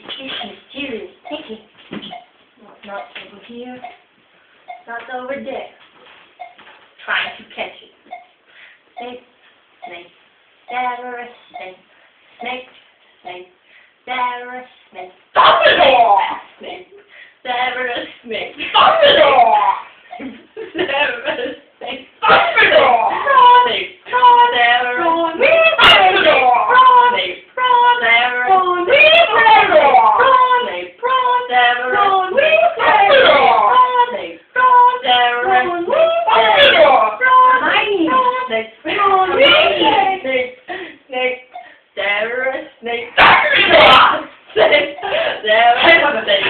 mysterious thinking. Not over here, not over there. Trying to catch it. Snake, snake, there a snake. Snake, snake, there a snake. Dumbledore! Snake, there a snake. Dumbledore! There a snake. Dumbledore! Snake, there a snake. Dumbledore! Snake, there a snake. Dumbledore! Snake, there a Dumbledore! snake. There a Dumbledore! Hermione. Snake, snake, snake. There a snake. Dumbledore! Snake, there a snake.